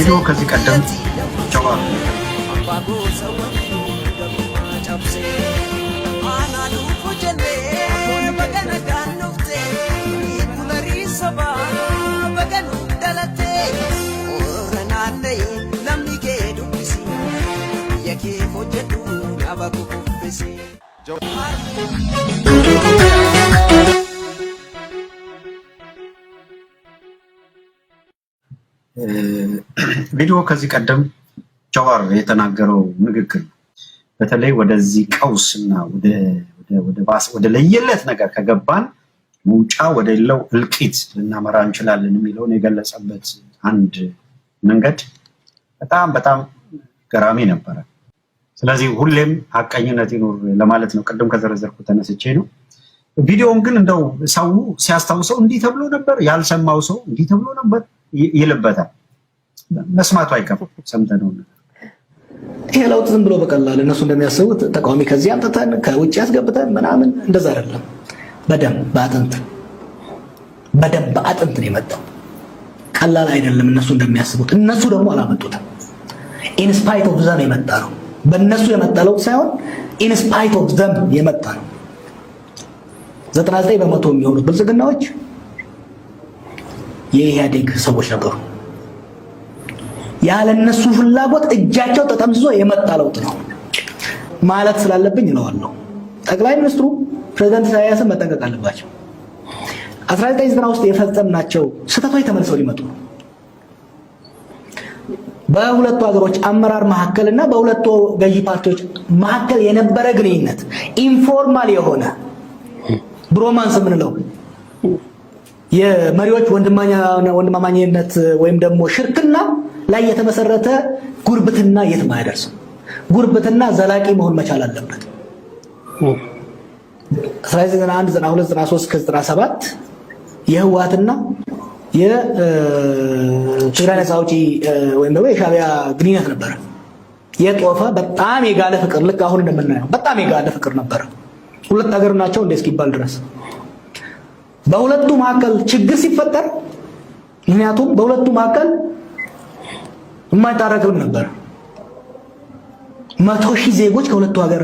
ቪዲዮ ከዚህ ቀደም ጀዋር ቪዲዮ ከዚህ ቀደም ጀዋር የተናገረው ንግግር በተለይ ወደዚህ ቀውስና ወደ ለየለት ነገር ከገባን መውጫ ወደሌለው እልቂት ልናመራ እንችላለን የሚለውን የገለጸበት አንድ መንገድ በጣም ገራሚ ነበረ። ስለዚህ ሁሌም ሐቀኝነት ይኖር ለማለት ነው። ቅድም ከዘረዘርኩት ተነስቼ ነው። ቪዲዮውን ግን እንደው ሰው ሲያስታውሰው እንዲህ ተብሎ ነበር፣ ያልሰማው ሰው እንዲህ ተብሎ ነበር ይልበታል። መስማቱ አይከፋም። ሰምተነው ይሄ ለውጥ ዝም ብሎ በቀላል እነሱ እንደሚያስቡት ተቃዋሚ ከዚህ አምጥተን ከውጭ ያስገብተን ምናምን እንደዛ አይደለም። በደም በአጥንት ነው የመጣው። ቀላል አይደለም እነሱ እንደሚያስቡት። እነሱ ደግሞ አላመጡትም። ኢንስፓይት ኦፍ ዘም የመጣ ነው። በእነሱ የመጣ ለውጥ ሳይሆን ኢንስፓይት ኦፍ ዘም የመጣ ነው። 99 በመቶ የሚሆኑት ብልጽግናዎች የኢህአዴግ ሰዎች ነበሩ። ያለ እነሱ ፍላጎት እጃቸው ተጠምዝዞ የመጣ ለውጥ ነው ማለት ስላለብኝ እለዋለሁ። ጠቅላይ ሚኒስትሩ ፕሬዝዳንት ኢሳያስን መጠንቀቅ አለባቸው። 1990 ውስጥ የፈጸምናቸው ስህተቶች ተመልሰው ሊመጡ ነው። በሁለቱ ሀገሮች አመራር መካከልና በሁለቱ ገዢ ፓርቲዎች መካከል የነበረ ግንኙነት ኢንፎርማል የሆነ ብሮማንስ የምንለው የመሪዎች ወንድማማኝነት ወይም ደግሞ ሽርክና ላይ የተመሰረተ ጉርብትና የትም አያደርስም። ጉርብትና ዘላቂ መሆን መቻል አለበት። 1991 92 93 ከ97 የህወሓትና የትግራይ ነፃ አውጪ ወይም ደግሞ የሻዕቢያ ግንኙነት ነበር። የጦፈ በጣም የጋለ ፍቅር፣ ልክ አሁን እንደምናየው በጣም የጋለ ፍቅር ነበር። ሁለት ሀገር ናቸው እንደ እስኪባል ድረስ በሁለቱ መካከል ችግር ሲፈጠር፣ ምክንያቱም በሁለቱ መካከል የማይታረቅም ነበር። 100,000 ዜጎች ከሁለቱ ሀገር